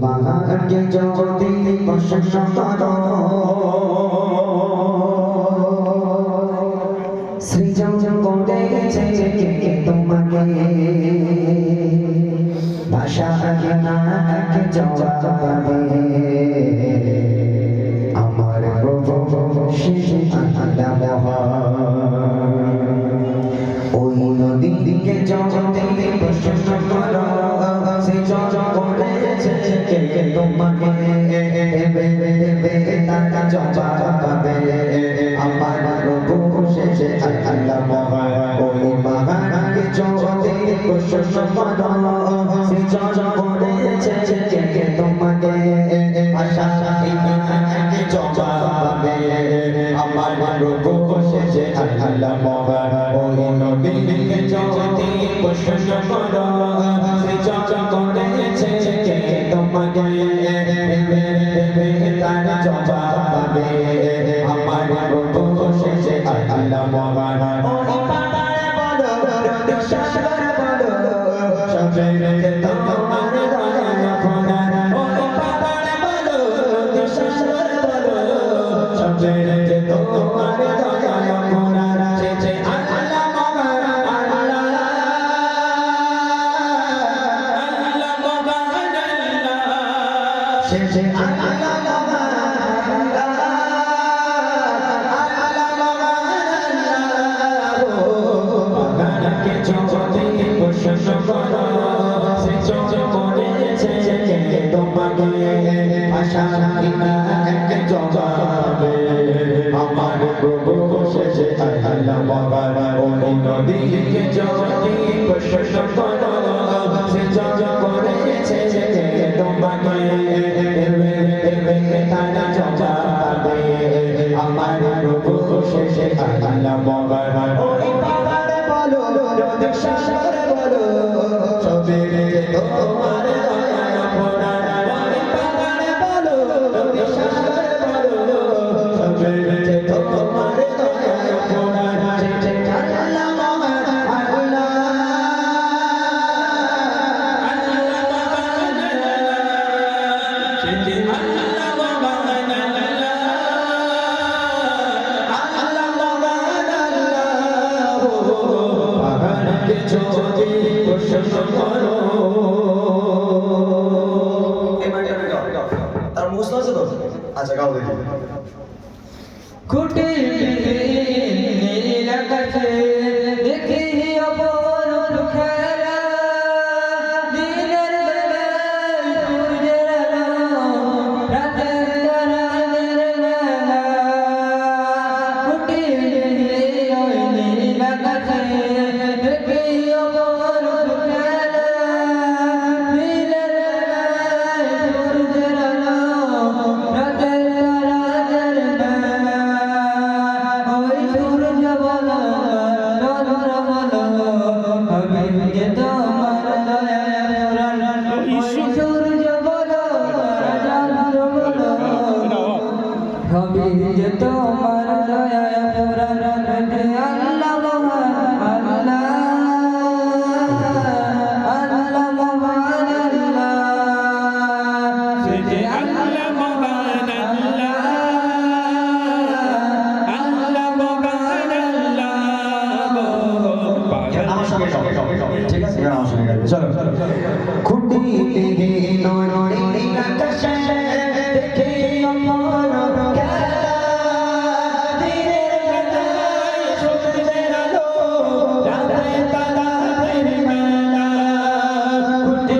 মাকে যদি প্রশংসা করো সৃজন করেছে কে তোমাকে ভাষা না এক জবাবে আমার প্রভু সে আল্লাহ মহান ওই নদীকে জগতে প্রশংসা করো সৃজন করেছে কে তোমাকে তারা জবাবে আমার প্রভু সে আল্লাহ মহান ওই মহানকে জগতে প্রশংসা করো সৃজন করেছে কে তোমাকে ভাষা না জবাবে আমার প্রভু সে আল্লাহ মহান ওই নবীকে জগতে প্রশংসা করো সৃজন করেছে কে তোমাকে তার জবাবে আমার প্রভু সে আল্লাহ মহান ওই পাড়ায় বলো রোদসাগর বলো সবে তোমার দয়া ফোনার ওই পাড়ায় বলো রোদসাগর বলো সবে তোমার দয়া ফোনার সে আল্লাহ মহান আল্লাহ আল্লাহ মহান আল্লাহ সে আল্লাহ আমার প্রভু সে আল্লাহ মহান ওই নদীকে জগতে প্রশংসা করো সৃজন করেছে তোমাকে তারা জবাবে আমার প্রভু সে আল্লাহ মহান ওই পাহাড়ে বলো রোদসাগর বলো সবে তোমার দয়া ফোনার ওই পাহাড়ে বলো রোদসাগর বলো সবে তোমার দয়া ফোনার আল্লাহ মহান আল্লাহ আল্লাহ মহান যদি প্রশংসা করো তার মুখস্থ আছে তো আচ্ছা গাও দেখি কুটি নীল আকাশে দেখি অপরূপ খেলা দিনের বেলায় সূর্যের আলো রাতের তারাদের মেলা কুটি নীল আকাশে দেখি অপরূপ খেলা দিনের বেলায় সূর্যের আলো রাতের তারাদের মেলা ওই সূর্য বলো চন্দ্র বলো হাবিবকে তোমার দয়ায় পুরাণ ওই সূর্য বলো চন্দ্র বলো হাবিবকে তোমার দয়ায় পুরাণ আল্লাহ মহান আল্লাহ আল্লাহ মহান আল্লাহ সে আল্লাহ মহান আল্লাহ আল্লাহ মহান আল্লাহ আমার সঙ্গে ঠিক আছে আমার সঙ্গে গাইবে চলো খুঁটি নীল আকাশে দেখি অপরূপ খেলা দিনের বেলায় সূর্যের আলো রাতের তারাদের মেলা খুঁটি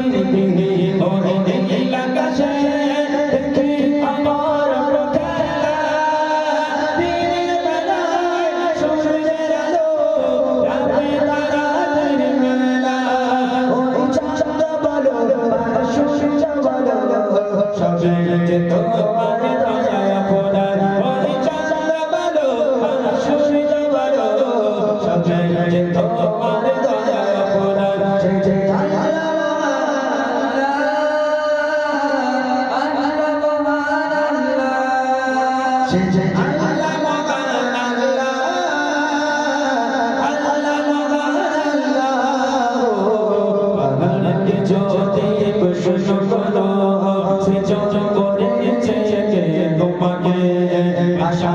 নীল আকাশে দেখি অপরূপ খেলা দিনের বেলায় সূর্যের আলো রাতের তারাদের মেলা ওই চন্দ্র বলো সূর্য বলো সবে তোমার দয়া ফোনার ওই চন্দ্র বলো সূর্য বলো সবে তোমার দয়া ফোনার আল্লাহ মহান আল্লাহ আল্লাহ মহান আল্লাহ আল্লাহ মহান আল্লাহ যদি প্রশংসা করো সৃজন করেছে কে তোমাকে আশা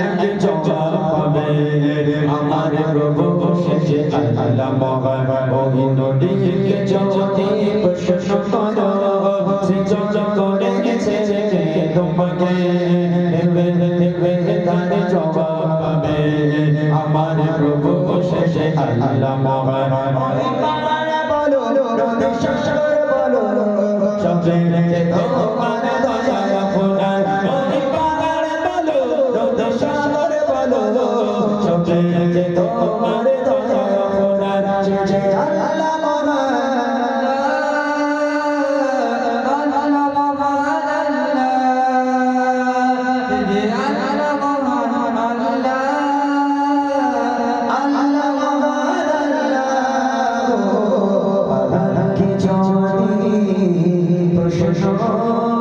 এক জবাব পাবে আমার প্রভু বসেছে আল্লাহ মহান ওই নদীকে যদি প্রশ্ন করো সৃজন করেছে কে তোমাকে তার জবাব পাবে আমার প্রভু বসেছে আল্লাহ মহান বলো নদী সাগর বলো সবে তোমার দয়া খোদার ওই পাহাড় বলো নদী সাগর বলো সবে তোমার দয়া খোদার যে আল্লাহ প্রশ্ন